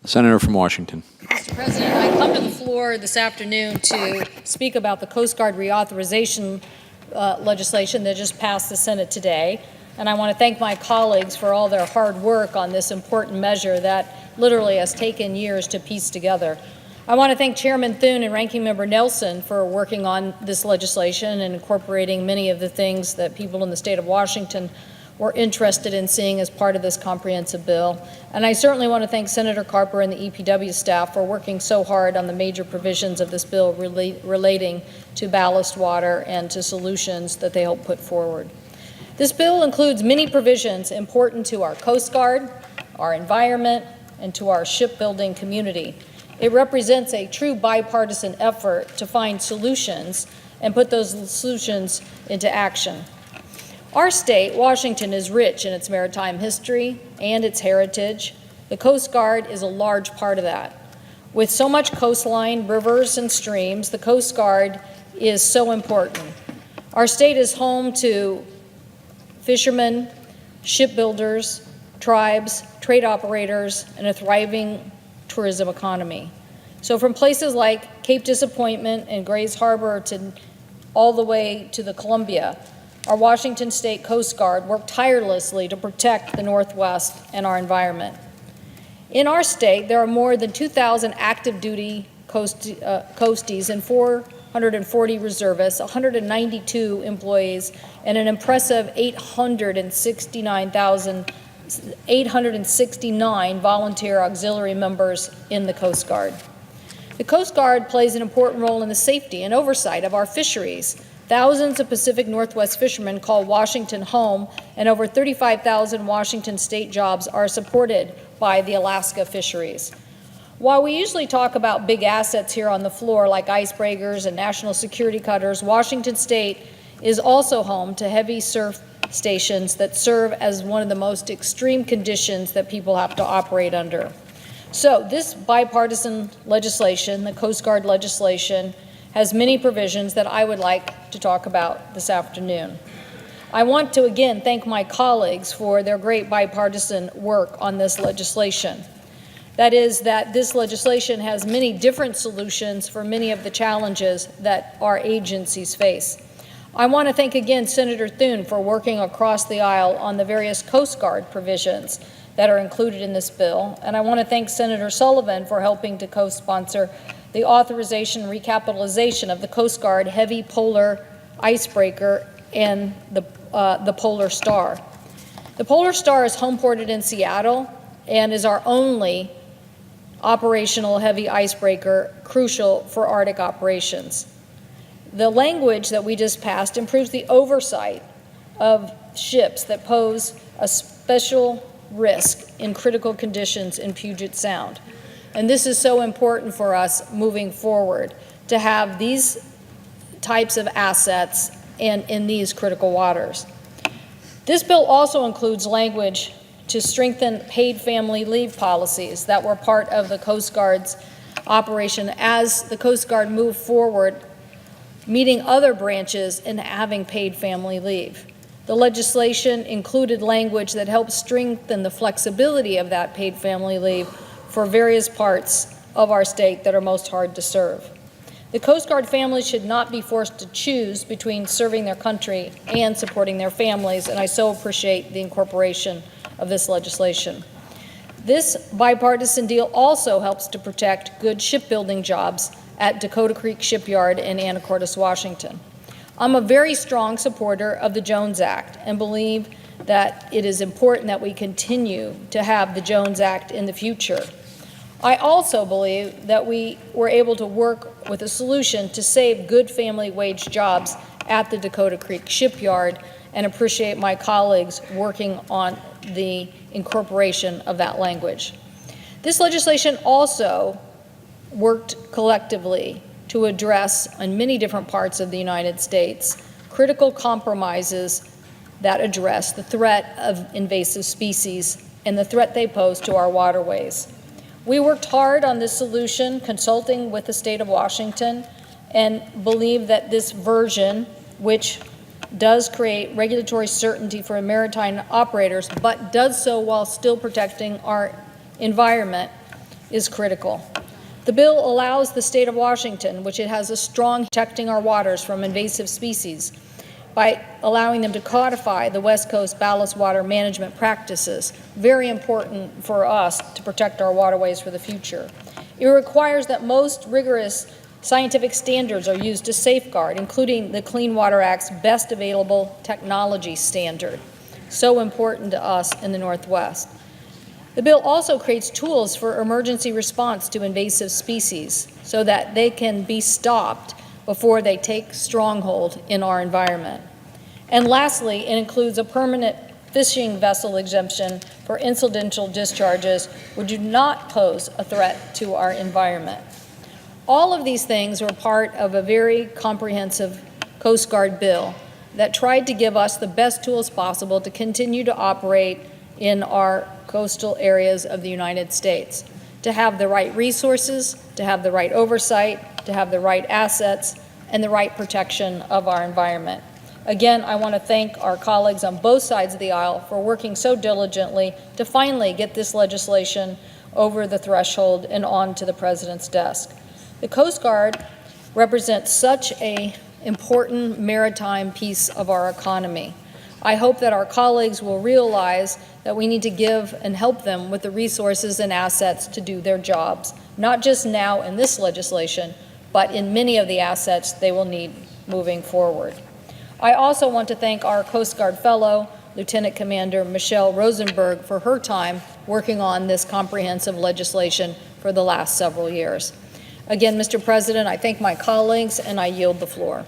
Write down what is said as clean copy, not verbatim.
Senator from Washington. Mr. President, I come to the floor this afternoon to speak about the Coast Guard reauthorization legislation that just passed the Senate today. And I want to thank my colleagues for all their hard work on this important measure that literally has taken years to piece together. I want to thank Chairman Thune and Ranking Member Nelson for working on this legislation and incorporating many of the things that people in the state of Washington were interested in seeing as part of this comprehensive bill. And I certainly want to thank Senator Carper and the EPW staff for working so hard on the major provisions of this bill relating to ballast water and to solutions that they help put forward. This bill includes many provisions important to our Coast Guard, our environment, and to our shipbuilding community. It represents a true bipartisan effort to find solutions and put those solutions into action. Our state, Washington, is rich in its maritime history and its heritage. The Coast Guard is a large part of that. With so much coastline, rivers, and streams, the Coast Guard is so important. Our state is home to fishermen, shipbuilders, tribes, trade operators, and a thriving tourism economy. So from places like Cape Disappointment and Grays Harbor to all the way to the Columbia, our Washington State Coast Guard worked tirelessly to protect the Northwest and our environment. In our state, there are more than 2,000 active duty coasties and 440 reservists, 192 employees, and an impressive 869 volunteer auxiliary members in the Coast Guard. The Coast Guard plays an important role in the safety and oversight of our fisheries. Thousands of Pacific Northwest fishermen call Washington home, and over 35,000 Washington state jobs are supported by the Alaska fisheries. While we usually talk about big assets here on the floor like icebreakers and national security cutters, Washington State is also home to heavy surf stations that serve as one of the most extreme conditions that people have to operate under. So this bipartisan legislation, the Coast Guard legislation, has many provisions that I would like to talk about this afternoon. I want to again thank my colleagues for their great bipartisan work on this legislation. That is, that this legislation has many different solutions for many of the challenges that our agencies face. I want to thank again Senator Thune for working across the aisle on the various Coast Guard provisions that are included in this bill, and I want to thank Senator Sullivan for helping to co-sponsor the authorization and recapitalization of the Coast Guard heavy polar icebreaker and the Polar Star. The Polar Star is homeported in Seattle and is our only operational heavy icebreaker crucial for Arctic operations. The language that we just passed improves the oversight of ships that pose a special risk in critical conditions in Puget Sound. And this is so important for us moving forward, to have these types of assets in these critical waters. This bill also includes language to strengthen paid family leave policies that were part of the Coast Guard's operation as the Coast Guard moved forward, meeting other branches in having paid family leave. The legislation included language that helps strengthen the flexibility of that paid family leave for various parts of our state that are most hard to serve. The Coast Guard families should not be forced to choose between serving their country and supporting their families, and I so appreciate the incorporation of this legislation. This bipartisan deal also helps to protect good shipbuilding jobs at Dakota Creek Shipyard in Anacortes, Washington. I'm a very strong supporter of the Jones Act and believe that it is important that we continue to have the Jones Act in the future. I also believe that we were able to work with a solution to save good family wage jobs at the Dakota Creek Shipyard, and appreciate my colleagues working on the incorporation of that language. This legislation also worked collectively to address, in many different parts of the United States, critical compromises that address the threat of invasive species and the threat they pose to our waterways. We worked hard on this solution, consulting with the state of Washington, and believe that this version, which does create regulatory certainty for maritime operators, but does so while still protecting our environment, is critical. The bill allows the state of Washington, which it has a strong protecting our waters from invasive species, by allowing them to codify the West Coast ballast water management practices, very important for us to protect our waterways for the future. It requires that most rigorous scientific standards are used to safeguard, including the Clean Water Act's best available technology standard, so important to us in the Northwest. The bill also creates tools for emergency response to invasive species so that they can be stopped before they take stronghold in our environment. And lastly, it includes a permanent fishing vessel exemption for incidental discharges which do not pose a threat to our environment. All of these things were part of a very comprehensive Coast Guard bill that tried to give us the best tools possible to continue to operate in our coastal areas of the United States, to have the right resources, to have the right oversight, to have the right assets, and the right protection of our environment. Again, I want to thank our colleagues on both sides of the aisle for working so diligently to finally get this legislation over the threshold and onto the President's desk. The Coast Guard represents such an important maritime piece of our economy. I hope that our colleagues will realize that we need to give and help them with the resources and assets to do their jobs, not just now in this legislation, but in many of the assets they will need moving forward. I also want to thank our Coast Guard fellow, Lieutenant Commander Michelle Rosenberg, for her time working on this comprehensive legislation for the last several years. Again, Mr. President, I thank my colleagues and I yield the floor.